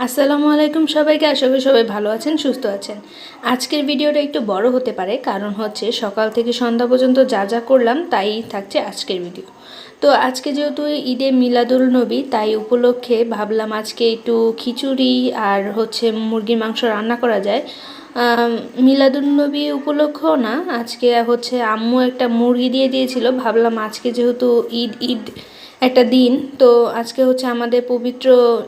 আসসালামু আলাইকুম সবাইকে। আশা করি সবাই ভালো আছেন, সুস্থ আছেন। আজকের ভিডিওটা একটু বড় হতে পারে, কারণ হচ্ছে সকাল থেকে সন্ধ্যা পর্যন্ত যা যা করলাম তাই থাকছে আজকের ভিডিও। তো আজকে যেহেতু ঈদে মিলাদুল নবী, তাই উপলক্ষে ভাবলাম আজকে একটু খিচুড়ি আর হচ্ছে মুরগির মাংস রান্না করা যায়। মিলাদুল নবী উপলক্ষেও না, আজকে হচ্ছে আম্মু একটা মুরগি দিয়ে দিয়েছিল। ভাবলাম আজকে যেহেতু ঈদ একটা দিন, তো আজকে হচ্ছে আমাদের পবিত্র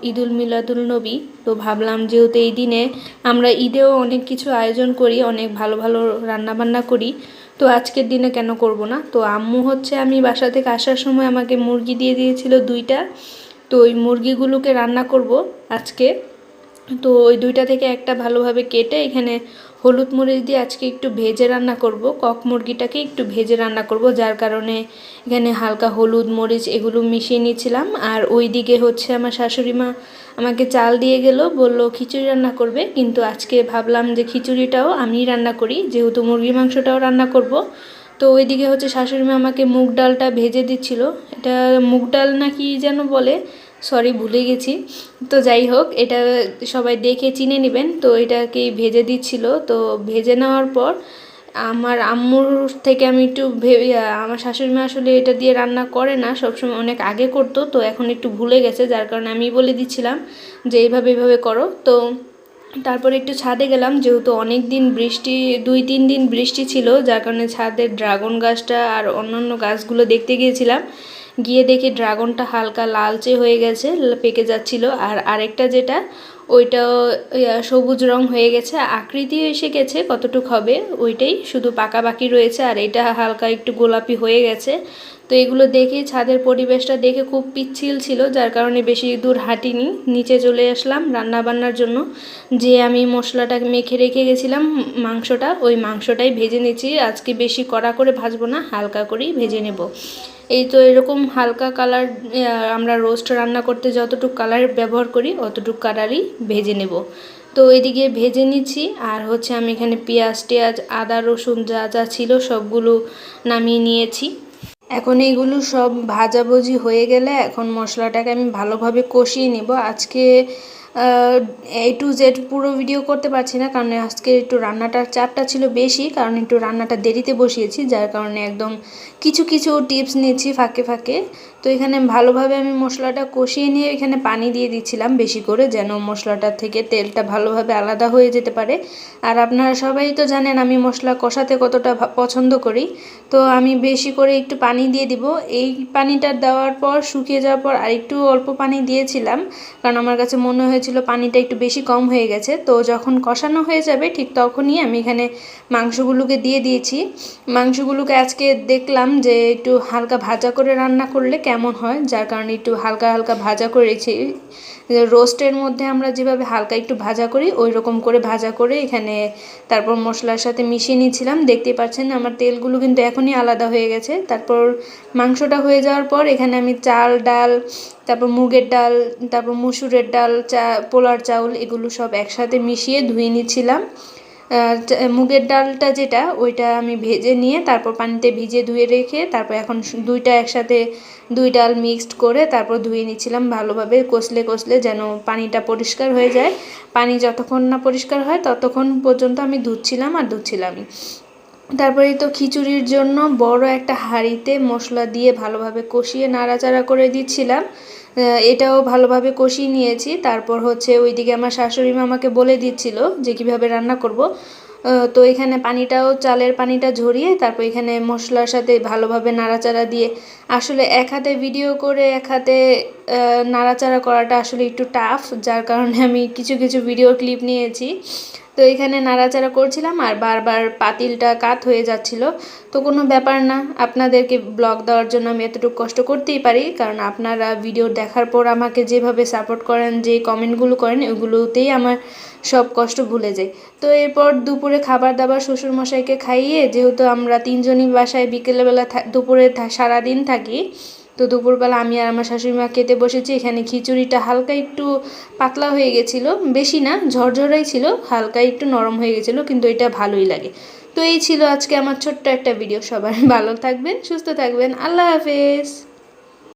ঈদুল মিলাদুল নবী। তো ভাবলাম যেহেতু এই দিনে আমরা ঈদেও অনেক কিছু আয়োজন করি, অনেক ভালো ভালো রান্নাবান্না করি, তো আজকের দিনে কেন করব না। তো আম্মু হচ্ছে আমি বাসা থেকে আসার সময় আমাকে মুরগি দিয়ে দিয়েছিল 2টা। তো ওই মুরগিগুলোকে রান্না করব আজকে। তো ওই 2টা থেকে একটা ভালোভাবে কেটে এখানে হলুদ মরিচ দিয়ে আজকে একটু ভেজে রান্না করব। কক মুরগিটাকে একটু ভেজে রান্না করব, যার কারণে এখানে হালকা হলুদ মরিচ এগুলো মিশিয়ে নিয়েছিলাম। আর ওই দিকে হচ্ছে আমার শাশুড়ি মা আমাকে চাল দিয়ে গেল, বলল খিচুড়ি রান্না করবে, কিন্তু আজকে ভাবলাম যে খিচুড়িটাও আমি রান্না করি, যেহেতু মুরগির মাংসটাও রান্না করব। তো ওইদিকে হচ্ছে শাশুড়ি মা আমাকে মুগ ডালটা ভেজে দিচ্ছিল। এটা মুগ ডাল নাকি যেন বলে, সরি ভুলে গেছি। তো যাই হোক, এটা সবাই দেখে চিনে নেবেন। তো এটাকে ভেজে দিচ্ছিল। তো ভেজে নেওয়ার পর আমার আম্মুর থেকে আমি একটু আমার শাশুড়ি মা আসলে এটা দিয়ে রান্না করে না, সবসময় অনেক আগে করতো, তো এখন একটু ভুলে গেছে, যার কারণে আমি বলে দিচ্ছিলাম যে এইভাবে এইভাবে করো। তো তারপরে একটু ছাদে গেলাম, যেহেতু অনেক দিন বৃষ্টি, 2-3 দিন বৃষ্টি ছিল, যার কারণে ছাদের ড্রাগন গাছটা আর অন্যান্য গাছগুলো দেখতে গিয়েছিলাম। গিয়ে দেখি ড্রাগনটা হালকা লালচে হয়ে গেছে, পেকে যাচ্ছিল। আর আরেকটা যেটা, ওইটাও সবুজ রং হয়ে গেছে, আকৃতি এসে গেছে, কতটুক হবে ওইটাই শুধু পাকা বাকি রয়েছে। আর এটা হালকা একটু গোলাপি হয়ে গেছে। তো এগুলো দেখে ছাদের পরিবেশটা দেখে খুব পিচ্ছিল ছিল, যার কারণে বেশি দূর হাঁটিনি, নিচে চলে আসলাম রান্না বান্নার জন্য। যে আমি মশলাটা মেখে রেখে গেছিলাম মাংসটা, ওই মাংসটাই ভেজে নিচ্ছি। আজকে বেশি কড়া করে ভাজবো না, হালকা করেই ভেজে নেব। এই তো এরকম হালকা কালার, আমরা রোস্ট রান্না করতে যতটুকু কালার ব্যবহার করি অতটুকু কালারই ভেজে নেব। তো এদিকে ভেজে নিচ্ছি। আর হচ্ছে আমি এখানে পেঁয়াজ টেয়াজ আদা রসুন যা যা ছিল সবগুলো নামিয়ে নিয়েছি। এখন এইগুলো সব ভাজাভুজি হয়ে গেলে এখন মশলাটাকে আমি ভালোভাবে কষিয়ে নিব। আজকে A to Z পুরো ভিডিও করতে পারছি না, কারণ আজকে একটু রান্নাটার চাপটা ছিল বেশি, কারণ একটু রান্নাটা দেরিতে বসিয়েছি, যার কারণে একদম কিছু কিছু টিপস নিয়েছি ফাঁকে ফাঁকে। তো এখানে ভালোভাবে আমি মশলাটা কষিয়ে নিয়ে এখানে পানি দিয়ে দিচ্ছিলাম বেশি করে, যেন মশলাটা থেকে তেলটা ভালোভাবে আলাদা হয়ে যেতে পারে। আর আপনারা সবাই তো জানেন আমি মশলা কষাতে কতটা পছন্দ করি। তো আমি বেশি করে একটু পানি দিয়ে দিব। এই পানিটা দেওয়ার পর শুকিয়ে যাওয়ার পর আর একটু অল্প পানি দিয়েছিলাম, কারণ আমার কাছে মনে হয়েছিল পানিটা একটু বেশি কম হয়ে গেছে। তো যখন কষানো হয়ে যাবে ঠিক তখনই আমি এখানে মাংসগুলোকে দিয়ে দিয়েছি। মাংসগুলোকে আজকে দেখলাম যে একটু হালকা ভাজা করে রান্না করলে কেমন হয়, যার কারণে একটু হালকা হালকা ভাজা করেছি। রোস্টের মধ্যে আমরা যেভাবে হালকা একটু ভাজা করি ওই রকম করে ভাজা করে এখানে তারপর মশলার সাথে মিশিয়ে নিয়েছিলাম। দেখতেই পাচ্ছেন আমার তেলগুলো কিন্তু এখনই আলাদা হয়ে গেছে। তারপর মাংসটা হয়ে যাওয়ার পর এখানে আমি চাল ডাল, তারপর মুগের ডাল, তারপর মসুরের ডাল, পোলার চাউল এগুলো সব একসাথে মিশিয়ে ধুয়ে নিচ্ছিলাম। মুগের ডালটা যেটা ওইটা আমি ভেজে নিয়ে তারপর পানিতে ভিজিয়ে ধুয়ে রেখে তারপর এখন দুইটা একসাথে 2 ডাল মিক্সড করে তারপর ধুয়ে নিচ্ছিলাম ভালোভাবে কষলে কষলে, যেন পানিটা পরিষ্কার হয়ে যায়। পানি যতক্ষণ না পরিষ্কার হয় ততক্ষণ পর্যন্ত আমি ধুচ্ছিলামই। তারপরে তো খিচুড়ির জন্য বড় একটা হাঁড়িতে মশলা দিয়ে ভালোভাবে কষিয়ে নাড়াচাড়া করে দিচ্ছিলাম। এটাও ভালোভাবে কষিয়ে নিয়েছি। তারপর হচ্ছে ওইদিকে আমার শাশুড়ি মা আমাকে বলে দিচ্ছিল যে কীভাবে রান্না করব। তো এখানে পানিটাও চালের পানিটা ঝরিয়ে তারপর এখানে মশলার সাথে ভালোভাবে নাড়াচাড়া দিয়ে, আসলে এক হাতে ভিডিও করে এক হাতে নাড়াচাড়া করাটা আসলে একটু টাফ, যার কারণে আমি কিছু কিছু ভিডিও ক্লিপ নিয়েছি। তো এখানে নাড়াচাড়া করছিলাম আর বারবার পাতিলটা কাত হয়ে যাচ্ছিল। তো কোনো ব্যাপার না, আপনাদেরকে ব্লগ দেওয়ার জন্য আমি এতটুকু কষ্ট করতেই পারি, কারণ আপনারা ভিডিও দেখার পর আমাকে যেভাবে সাপোর্ট করেন, যে কমেন্টগুলো করেন ওইগুলোতেই আমার সব কষ্ট ভুলে যায়। তো এরপর দুপুরে খাবার দাবার শ্বশুরমশাইকে খাইয়ে, যেহেতু আমরা 3জনই বাসায় বিকেলবেলা দুপুরে সারাদিন থাকি, তো দুপুরবেলা আমি আর আমার শাশুড়ি মা খেতে বসেছি। এখানে খিচুড়িটা হালকা একটু পাতলা হয়ে গেছিলো, বেশি না, ঝরঝরাই ছিল, হালকা একটু নরম হয়ে গেছিলো, কিন্তু এটা ভালোই লাগে। তো এই ছিল আজকে আমার ছোট্ট একটা ভিডিও। সবাই ভালো থাকবেন, সুস্থ থাকবেন, আল্লাহ হাফেজ।